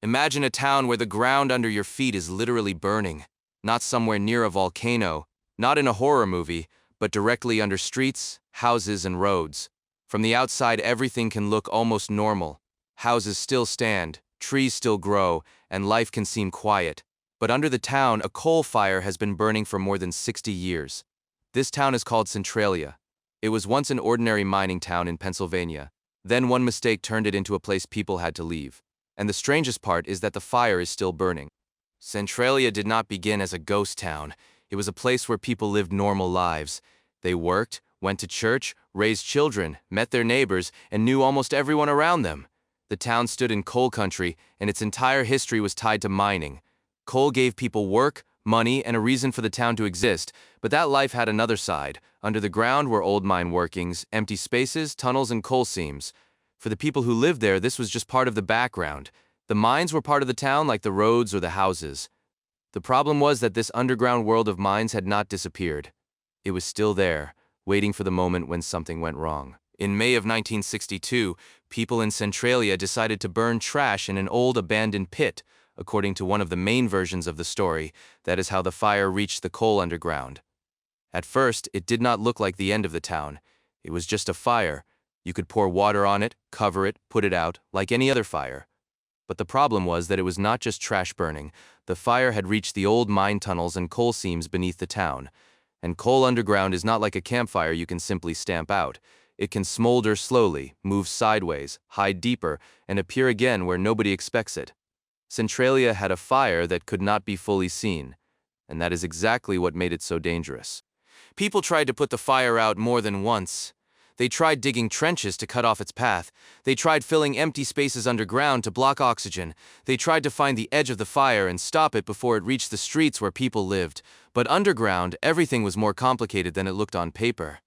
Imagine a town where the ground under your feet is literally burning, not somewhere near a volcano, not in a horror movie, but directly under streets, houses, and roads. From the outside, everything can look almost normal. Houses still stand, trees still grow, and life can seem quiet. But under the town, a coal fire has been burning for more than 60 years. This town is called Centralia. It was once an ordinary mining town in Pennsylvania. Then one mistake turned it into a place people had to leave. And the strangest part is that the fire is still burning. Centralia did not begin as a ghost town. It was a place where people lived normal lives. They worked, went to church, raised children, met their neighbors, and knew almost everyone around them. The town stood in coal country, and its entire history was tied to mining. Coal gave people work, money, and a reason for the town to exist, but that life had another side. Under the ground were old mine workings, empty spaces, tunnels, and coal seams. For the people who lived there, this was just part of the background. The mines were part of the town like the roads or the houses. The problem was that this underground world of mines had not disappeared. It was still there, waiting for the moment when something went wrong. In May of 1962, people in Centralia decided to burn trash in an old abandoned pit. According to one of the main versions of the story, that is how the fire reached the coal underground. At first, it did not look like the end of the town. It was just a fire. You could pour water on it, cover it, put it out, like any other fire. But the problem was that it was not just trash burning. The fire had reached the old mine tunnels and coal seams beneath the town. And coal underground is not like a campfire you can simply stamp out. It can smolder slowly, move sideways, hide deeper, and appear again where nobody expects it. Centralia had a fire that could not be fully seen, and that is exactly what made it so dangerous. People tried to put the fire out more than once. They tried digging trenches to cut off its path. They tried filling empty spaces underground to block oxygen. They tried to find the edge of the fire and stop it before it reached the streets where people lived. But underground, everything was more complicated than it looked on paper.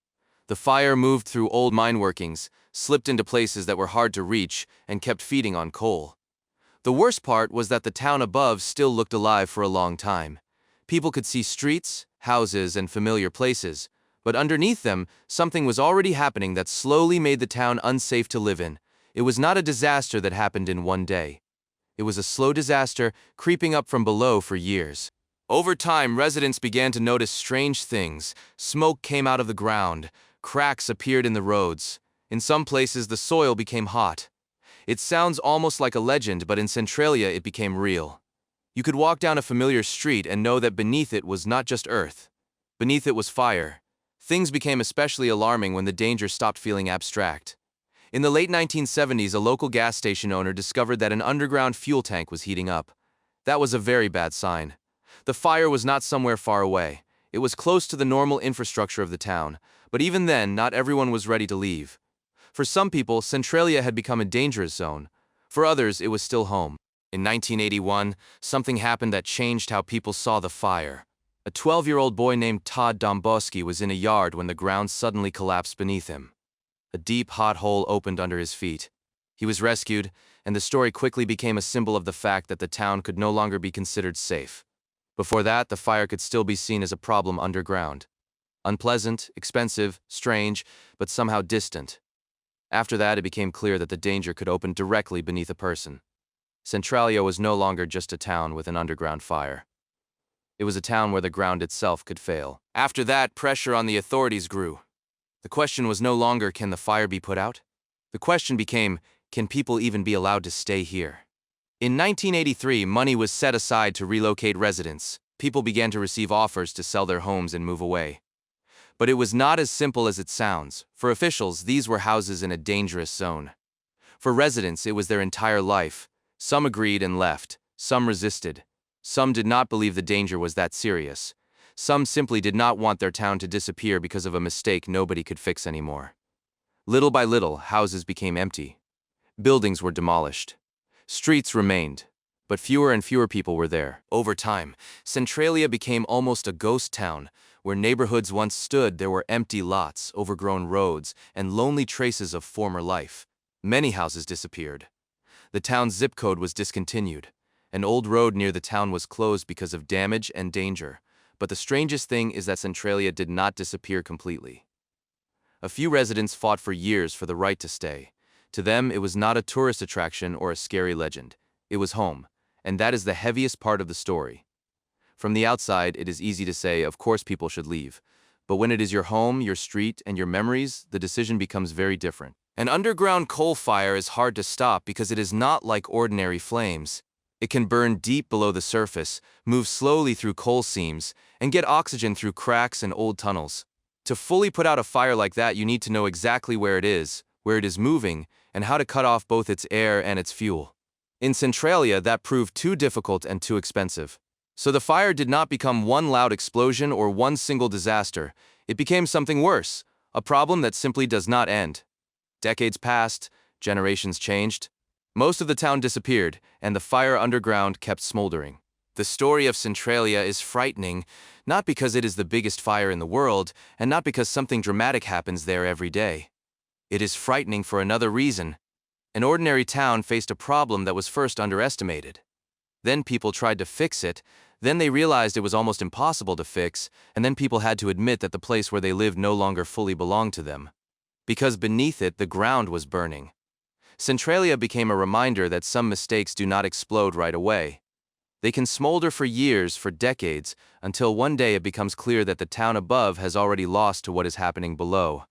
The fire moved through old mine workings, slipped into places that were hard to reach, and kept feeding on coal. The worst part was that the town above still looked alive for a long time. People could see streets, houses, and familiar places. But underneath them, something was already happening that slowly made the town unsafe to live in. It was not a disaster that happened in one day. It was a slow disaster creeping up from below for years. Over time, residents began to notice strange things. Smoke came out of the ground. Cracks appeared in the roads. In some places, the soil became hot. It sounds almost like a legend, but in Centralia, it became real. You could walk down a familiar street and know that beneath it was not just earth. Beneath it was fire. Things became especially alarming when the danger stopped feeling abstract. In the late 1970s, a local gas station owner discovered that an underground fuel tank was heating up. That was a very bad sign. The fire was not somewhere far away. It was close to the normal infrastructure of the town, but even then, not everyone was ready to leave. For some people, Centralia had become a dangerous zone. For others, it was still home. In 1981, something happened that changed how people saw the fire. A 12-year-old boy named Todd Domboski was in a yard when the ground suddenly collapsed beneath him. A deep, hot hole opened under his feet. He was rescued, and the story quickly became a symbol of the fact that the town could no longer be considered safe. Before that, the fire could still be seen as a problem underground. Unpleasant, expensive, strange, but somehow distant. After that, it became clear that the danger could open directly beneath a person. Centralia was no longer just a town with an underground fire. It was a town where the ground itself could fail. After that, pressure on the authorities grew. The question was no longer, can the fire be put out? The question became, can people even be allowed to stay here? In 1983, money was set aside to relocate residents. People began to receive offers to sell their homes and move away. But it was not as simple as it sounds. For officials, these were houses in a dangerous zone. For residents, it was their entire life. Some agreed and left. Some resisted. Some did not believe the danger was that serious. Some simply did not want their town to disappear because of a mistake nobody could fix anymore. Little by little, houses became empty. Buildings were demolished. Streets remained, but fewer and fewer people were there. Over time, Centralia became almost a ghost town. Where neighborhoods once stood, there were empty lots, overgrown roads, and lonely traces of former life. Many houses disappeared. The town's zip code was discontinued. An old road near the town was closed because of damage and danger. But the strangest thing is that Centralia did not disappear completely. A few residents fought for years for the right to stay. To them, it was not a tourist attraction or a scary legend. it was home, and that is the heaviest part of the story. From the outside, it is easy to say, of course people should leave. But when it is your home, your street, and your memories, the decision becomes very different. An underground coal fire is hard to stop because it is not like ordinary flames. It can burn deep below the surface, move slowly through coal seams, and get oxygen through cracks and old tunnels. To fully put out a fire like that, you need to know exactly where it is moving, and how to cut off both its air and its fuel. In Centralia, that proved too difficult and too expensive. So the fire did not become one loud explosion or one single disaster. It became something worse, a problem that simply does not end. Decades passed, generations changed. Most of the town disappeared, and the fire underground kept smoldering. The story of Centralia is frightening, not because it is the biggest fire in the world, and not because something dramatic happens there every day. It is frightening for another reason. An ordinary town faced a problem that was first underestimated. Then people tried to fix it, then they realized it was almost impossible to fix, and then people had to admit that the place where they lived no longer fully belonged to them. Because beneath it, the ground was burning. Centralia became a reminder that some mistakes do not explode right away. They can smolder for years, for decades, until one day it becomes clear that the town above has already lost to what is happening below.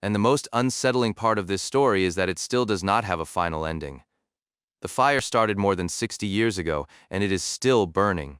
And the most unsettling part of this story is that it still does not have a final ending. The fire started more than 60 years ago, and it is still burning.